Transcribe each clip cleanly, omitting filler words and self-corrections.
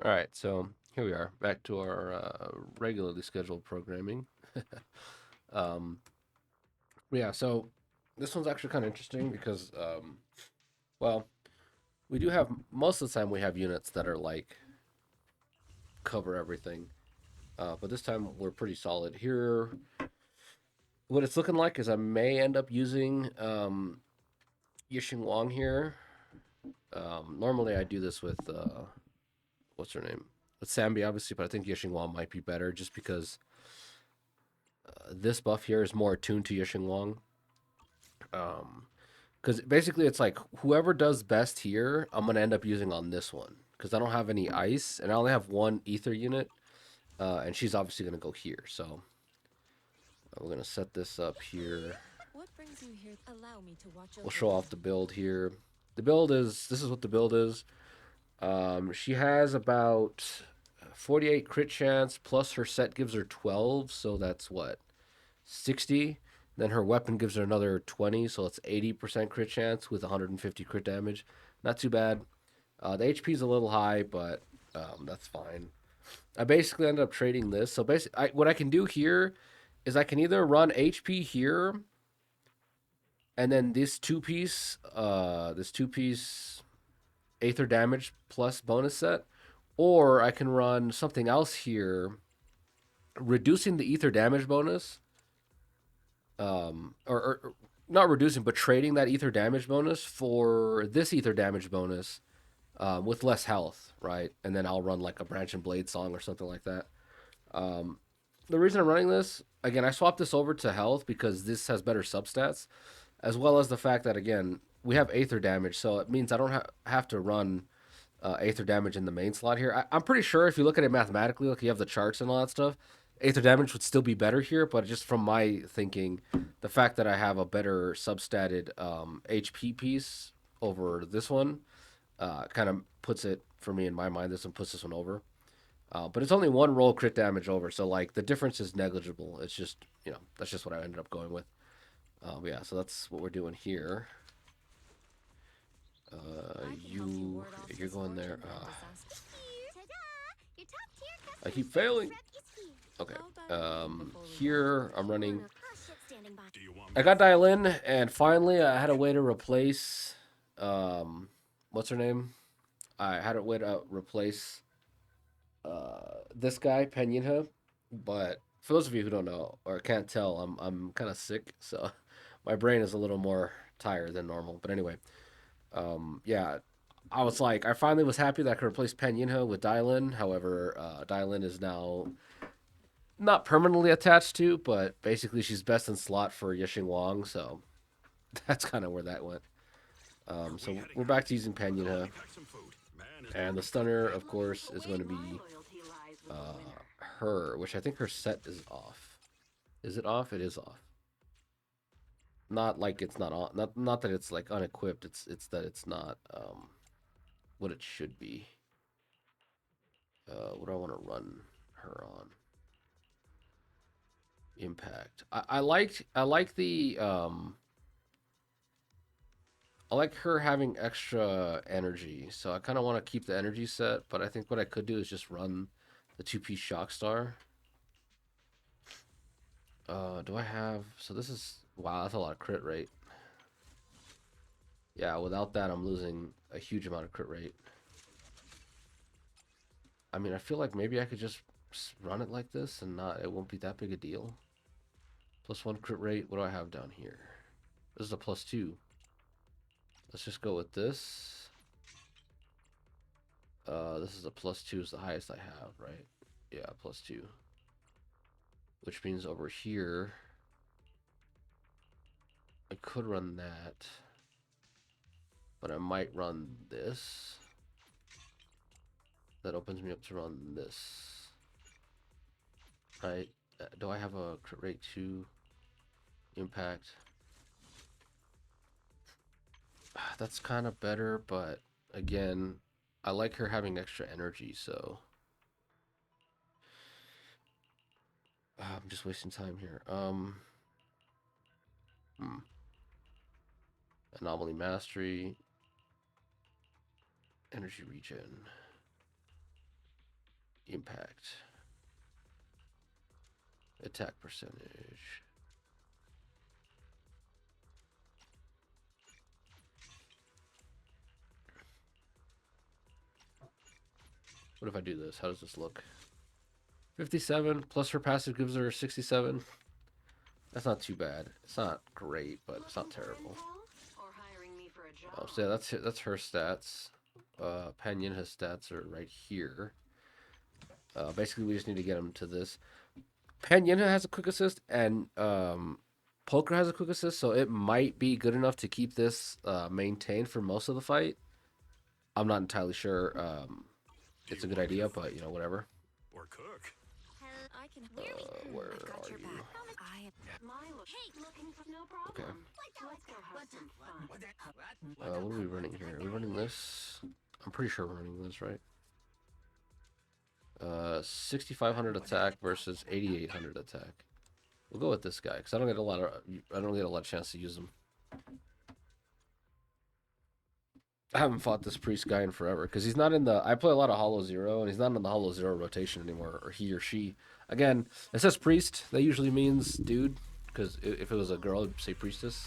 All right, so here we are, back to our regularly scheduled programming. um, yeah, so this one's actually kind of interesting because, well, we do have most of the time we have units that are like cover everything, but this time we're pretty solid here. What it's looking like is I may end up using Yixing here. Normally I do this with what's her name? With Sambi, obviously, but I think Yixing might be better just because this buff here is more attuned to Yixing. Because basically it's like whoever does best here, I'm gonna end up using on this one because I don't have any ice and I only have one ether unit, and she's obviously gonna go here. So we're gonna set this up here. What brings you here? Allow me to watch We'll over show you. off the build here. The build is this is what the build is. She has about 48 crit chance plus her set gives her 12, so that's what 60. Then her weapon gives her another 20, so it's 80% crit chance with 150 crit damage. Not too bad. The HP is a little high, but that's fine. I basically ended up trading this. So basically, what I can do here is I can either run HP here, and then this two piece Aether damage plus bonus set, or I can run something else here, reducing the Ether damage bonus, or not reducing, but trading that Ether damage bonus for this Ether damage bonus with less health, right? And then I'll run like a Branch and Blade song or something like that. Um, the reason I'm running this, again, I swapped this over to health because this has better substats, as well as the fact that, again, we have Aether damage, so it means I don't have to run Aether damage in the main slot here. I'm pretty sure if you look at it mathematically, like you have the charts and all that stuff, Aether damage would still be better here, but just from my thinking, the fact that I have a better substatted HP piece over this one kind of puts it for me in my mind. This one puts this one over. But it's only one roll crit damage over, so like the difference is negligible. It's just that's just what I ended up going with. Yeah, so that's what we're doing here. I can help you You ward off you're going there. misfortune and disaster. Your top tier I customer keep service failing. rep is here. Okay. I'll dial you in before we head out. Here I'm running. Our ship standing by. I got dial in, and finally I had a way to replace. Um, what's her name? I had a way to replace this guy Penyinha, but for those of you who don't know or can't tell, I'm kind of sick, so my brain is a little more tired than normal. But anyway, yeah, I was like, I finally was happy that I could replace Penyinha with Dylan. However, Dylan is now not permanently attached to, but basically she's best in slot for Yixing Wang, so that's kind of where that went. So we're back to using Penyinha, and the stunner, of course, is going to be uh, her, which I think her set is off. Is it off? It is off. Not like it's not on. Not that it's like unequipped. It's that it's not what it should be. What do I want to run her on? Impact. I like the I like her having extra energy, so I kind of want to keep the energy set. But I think what I could do is just run the two-piece shock star. Do I have? So this is wow. That's a lot of crit rate. Yeah, without that, I'm losing a huge amount of crit rate. I mean, I feel like maybe I could just run it like this and not. It won't be that big a deal. Plus one crit rate. What do I have down here? This is a plus two. Let's just go with this. This is a plus two is the highest I have, right? Yeah, plus two. Which means over here, I could run that, but I might run this. That opens me up to run this, right? Do I have a crit rate 2 impact? That's kind of better, but again, I like her having extra energy, so I'm just wasting time here. Hmm. Anomaly mastery, energy regen. Impact. Attack percentage. What if I do this? How does this look? 57 plus her passive gives her 67. That's not too bad. It's not great, but it's not terrible. Oh, so yeah, that's her stats. Pan Yinhu's stats are right here. Basically, we just need to get him to this. Pan Yinhu has a quick assist, and Pulchra has a quick assist, so it might be good enough to keep this maintained for most of the fight. I'm not entirely sure. It's a good idea, but you know, whatever. Or cook. I can Where are you? Okay. What are we running here? Are we running this? I'm pretty sure we're running this, right? 6,500 attack versus 8,800 attack. We'll go with this guy because I don't get a lot of chance to use him. I haven't fought this priest guy in forever because he's not in the. I play a lot of Hollow Zero, and he's not in the Hollow Zero rotation anymore, or he or she. Again, it says priest. That usually means dude, because if it was a girl, it'd say priestess.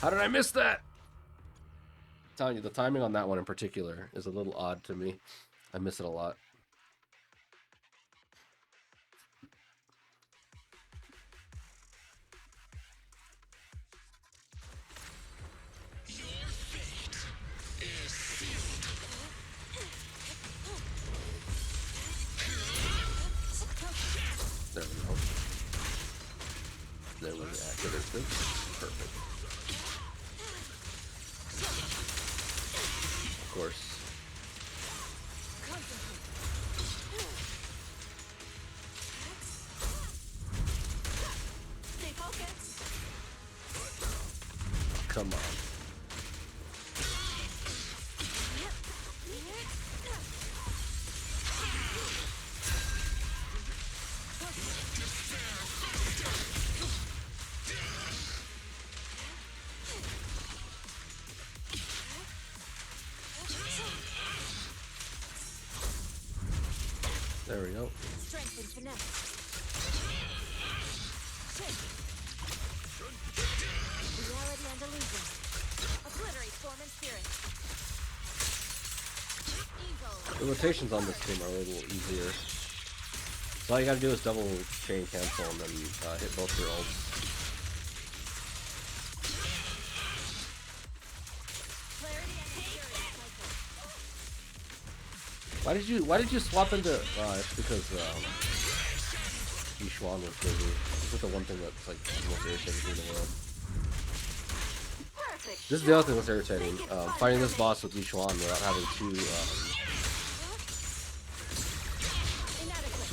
How did I miss that? I'm telling you, the timing on that one in particular is a little odd to me. I miss it a lot. There we go. There we activate this. Perfect. Of course. Come on. There we go. strength and finesse. Reality and illusion. Obliterate form and spirit. Ego. The rotations on this team are a little easier. So all you gotta do is double chain cancel and then hit both your ults. Clarity and security cycle. Why did you swap into it's because Yixuan was busy. This is the one thing that's like the most irritating in the world. This is the other thing that's irritating. Fighting this boss with Yixuan without having two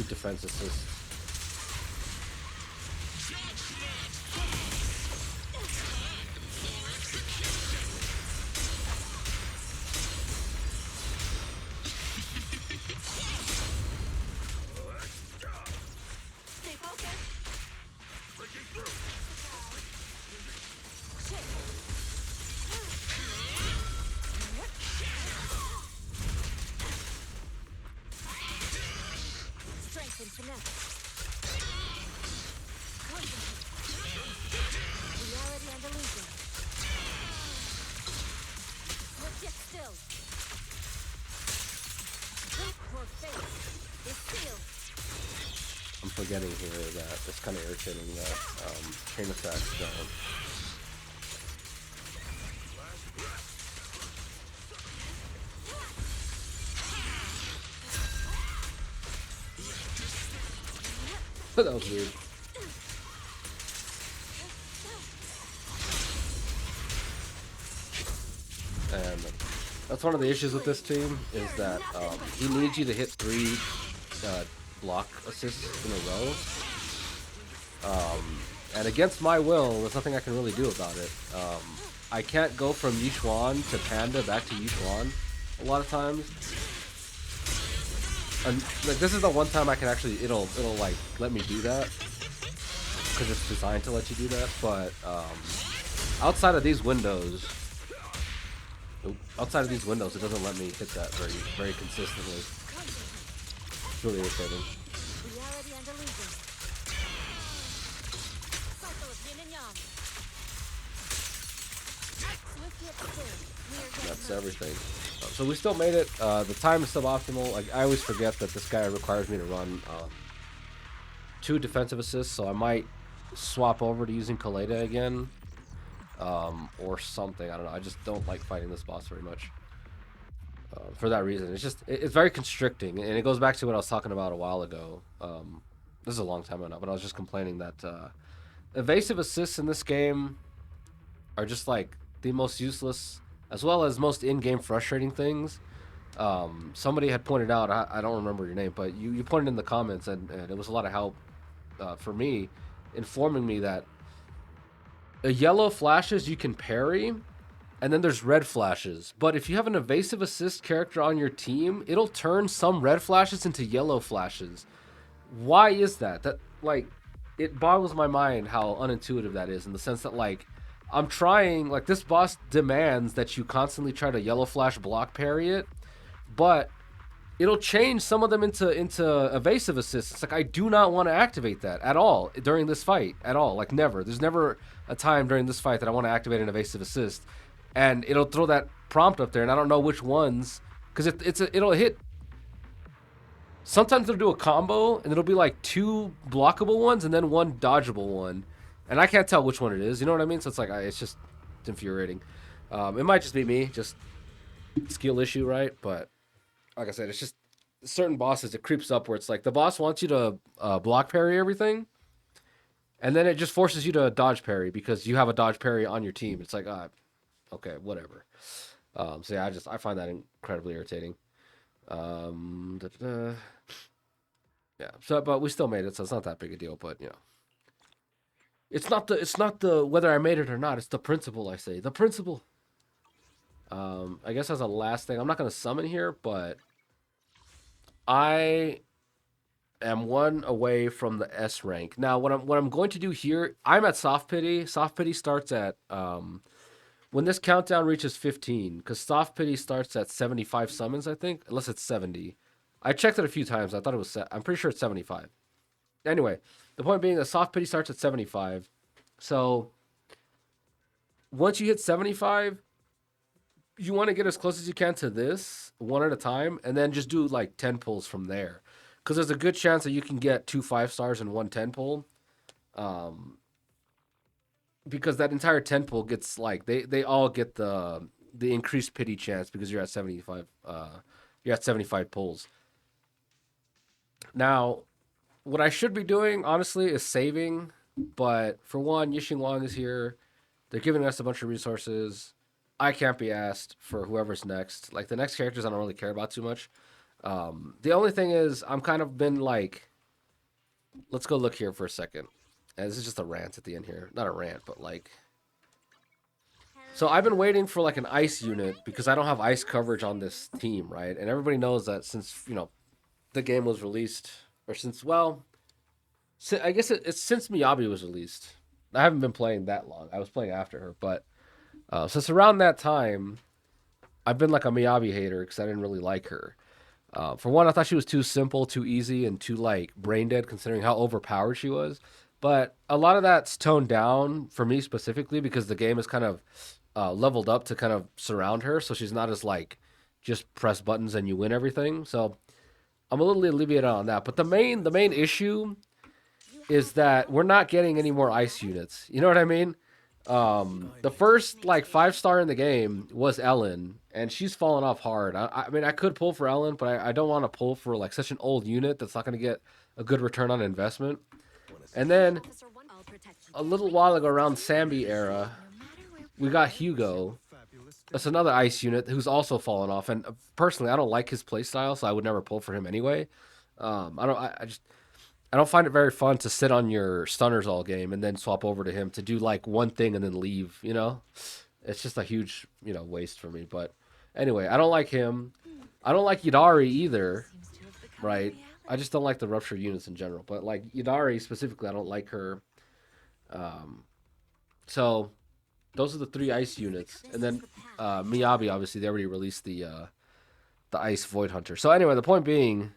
defense assists. Strength and finesse. Reality and illusion. Look yet still. For fate is sealed. I'm forgetting here that it's kind of irritating that chain attacks don't. That was weird. And that's one of the issues with this team is that he needs you to hit 3 block assists in a row. And against my will, there's nothing I can really do about it. I can't go from Yixuan to Panda back to Yixuan a lot of times. And like this is the one time I can actually it'll like let me do that. because it's designed to let you do that. But outside of these windows, it doesn't let me hit that very consistently. It's really irritating. Reality and illusion. Cycle of yin and yang. Swift hit full. That's everything. So we still made it. The time is suboptimal. Like, I always forget that this guy requires me to run 2 defensive assists, so I might swap over to using Kaleda again, or something. I don't know. I just don't like fighting this boss very much. For that reason, it's very constricting, and it goes back to what I was talking about a while ago. This is a long time ago, but I was just complaining that evasive assists in this game are just like the most useless, as well as most in-game frustrating things. Somebody had pointed out, I don't remember your name, but you pointed in the comments, and it was a lot of help for me, informing me that yellow flashes you can parry, and then there's red flashes. But if you have an evasive assist character on your team, it'll turn some red flashes into yellow flashes. Why is that? That, like, it boggles my mind how unintuitive that is, in the sense that, like, I'm trying, like, this boss demands that you constantly try to yellow flash block parry it, but it'll change some of them into evasive assists. It's like, I do not want to activate that at all during this fight, at all. Like, never. There's never a time during this fight that I want to activate an evasive assist, and it'll throw that prompt up there, and I don't know which ones, because it'll hit. Sometimes it'll do a combo, and it'll be like 2 blockable ones and then 1 dodgeable one, and I can't tell which one it is. You know what I mean? So it's like, it's infuriating. It might just be me, just skill issue, right? But like I said, it's just certain bosses, it creeps up where it's like the boss wants you to block parry everything, and then it just forces you to dodge parry because you have a dodge parry on your team. It's like, okay, whatever. So yeah, I find that incredibly irritating. Yeah. So, but we still made it, so it's not that big a deal. But you know, it's not the whether I made it or not. It's the principle. I say the principle. I guess as a last thing, I'm not gonna summon here, but I am 1 away from the S rank. Now, what I'm going to do here, I'm at soft pity. Soft pity starts at when this countdown reaches 15, because soft pity starts at 75 summons, I think, unless it's 70. I checked it a few times. I thought it was I'm pretty sure it's 75. Anyway, the point being that soft pity starts at 75. So once you hit 75, you want to get as close as you can to this 1 at a time, and then just do like 10 pulls from there, because there's a good chance that you can get 2 5-stars and 1 10 pull, because that entire 10 pull gets like they all get the increased pity chance because you're at 75 pulls. Now, what I should be doing, honestly, is saving, but for one, Yixuan is here. They're giving us a bunch of resources. I can't be asked for whoever's next. Like, the next characters I don't really care about too much. The only thing is, I'm kind of been like, let's go look here for a second. And this is just a rant at the end here. Not a rant, but like, so I've been waiting for like an ice unit because I don't have ice coverage on this team, right? And everybody knows that since, you know, the game was released, or since, well, I guess it's since Miyabi was released. I haven't been playing that long. I was playing after her, but since around that time, I've been like a Miyabi hater because I didn't really like her. For one, I thought she was too simple, too easy, and too like brain dead considering how overpowered she was. But a lot of that's toned down for me specifically because the game is kind of leveled up to kind of surround her, so she's not as like just press buttons and you win everything. So I'm a little alleviated on that. But the main issue is that we're not getting any more ice units. You know what I mean? The first like 5-star in the game was Ellen, and she's fallen off hard. I mean, I could pull for Ellen, but I don't want to pull for like such an old unit that's not going to get a good return on investment. And then a little while ago, around Sambi era, we got Hugo. That's another ice unit who's also fallen off. And personally, I don't like his playstyle, so I would never pull for him anyway. I don't find it very fun to sit on your stunners all game and then swap over to him to do like one thing and then leave, you know? It's just a huge, you know, waste for me. But anyway, I don't like him. I don't like Yidari either, right? I just don't like the rupture units in general. But like Yidari specifically, I don't like her. So those are the 3 ice units, and then Miyabi obviously they already released the ice void hunter. So anyway, the point being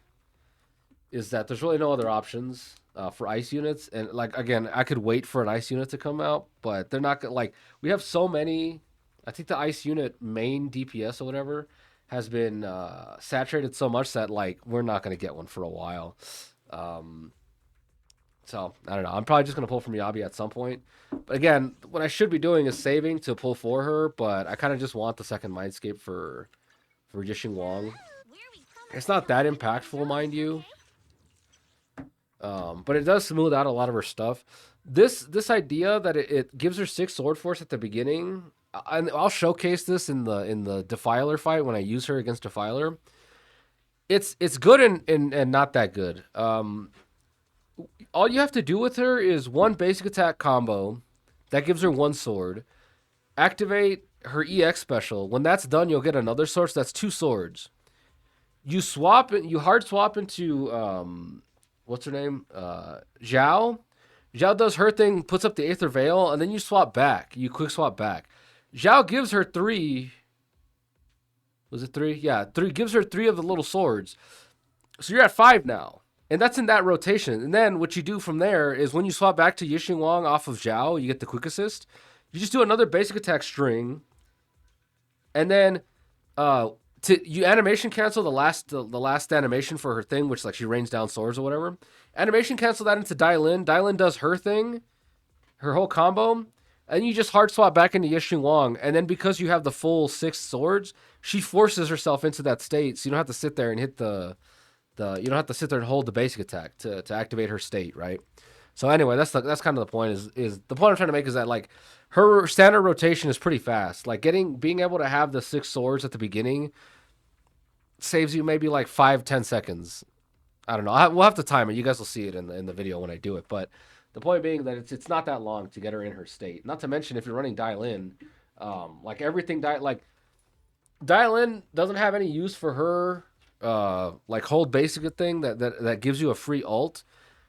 is that there's really no other options for ice units, and like again, I could wait for an ice unit to come out, but they're not gonna like we have so many. I think the ice unit main DPS or whatever has been saturated so much that like we're not gonna get one for a while. Um, so I don't know. I'm probably just gonna pull from Yabi at some point. But again, what I should be doing is saving to pull for her. But I kind of just want the second Mindscape for Yixing Wang. It's not that impactful, mind you. But it does smooth out a lot of her stuff. This idea that it gives her 6 sword force at the beginning, and I'll showcase this in the Defiler fight when I use her against Defiler. It's good and not that good. All you have to do with her is one basic attack combo that gives her 1 sword. Activate her EX special. When that's done, you'll get another sword. So that's 2 swords. You swap it. You hard swap into what's her name? Zhao. Zhao does her thing, puts up the Aether Veil, and then you swap back. You quick swap back. Zhao gives her 3. Was it 3? Yeah, 3 gives her 3 of the little swords. So you're at 5 now. And that's in that rotation. And then what you do from there is when you swap back to Yixing Wang off of Zhao, you get the quick assist. You just do another basic attack string. And then you animation cancel the last animation for her thing, which like she rains down swords or whatever. Animation cancel that into Dailin. Dailin does her thing, her whole combo. And you just hard swap back into Yixing Wang. And then because you have the full 6 swords, she forces herself into that state. So you don't have to sit there and hit you don't have to sit there and hold the basic attack to activate her state, right? So anyway, that's kind of the point. Is the point I'm trying to make is that like her standard rotation is pretty fast. Like being able to have the 6 swords at the beginning saves you maybe like 5-10 seconds. I don't know. We'll have to time it. You guys will see it in the video when I do it. But the point being that it's not that long to get her in her state. Not to mention if you're running dial in, like everything like dial in doesn't have any use for her. Like hold basic thing that gives you a free ult.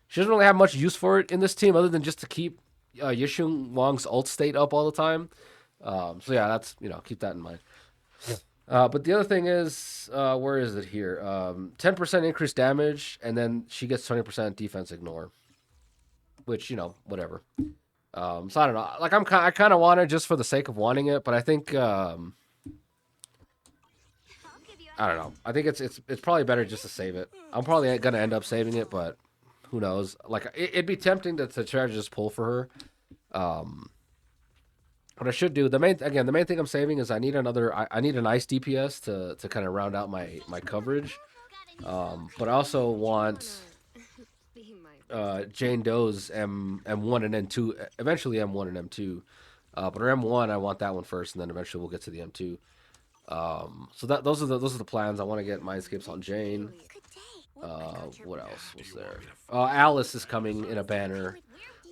She doesn't really have much use for it in this team other than just to keep Yixing Wang's ult state up all the time. So yeah, that's keep that in mind. Yeah. But the other thing is, where is it here? 10% increased damage, and then she gets 20% defense ignore, which whatever. So I don't know. Like I kind of want it just for the sake of wanting it, but I think. I don't know. I think it's probably better just to save it. I'm probably gonna end up saving it, but who knows? Like it'd be tempting to try to just pull for her. What I should do the main thing I'm saving is I need an ice DPS to kind of round out my coverage. But I also want Jane Doe's M1 and M2, eventually M1 and M2. But her M1 I want that one first, and then eventually we'll get to the M2. So those are the plans. I want to get Mindscapes on Jane. What else was there? Alice is coming in a banner.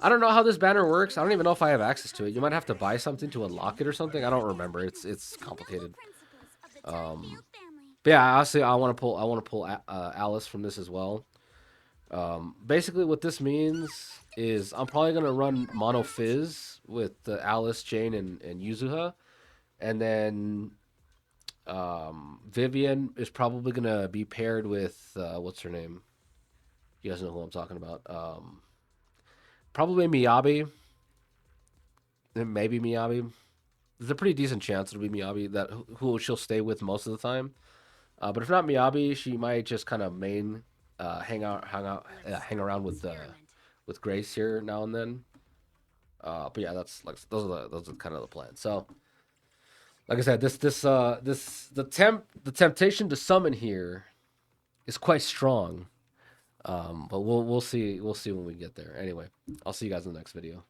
I don't know how this banner works. I don't even know if I have access to it. You might have to buy something to unlock it or something. I don't remember. It's complicated. But yeah, honestly, I want to pull Alice from this as well. Basically, what this means is I'm probably gonna run Mono Fizz with Alice, Jane, and Yuzuha, and then Vivian is probably gonna be paired with what's her name? You guys know who I'm talking about. Probably Miyabi. Maybe Miyabi. There's a pretty decent chance it'll be Miyabi that who she'll stay with most of the time. But if not Miyabi, she might just kind of hang around with Grace here now and then. But yeah, that's like those are kind of the plans. So, like I said, the temptation to summon here is quite strong. But we'll see when we get there. Anyway, I'll see you guys in the next video.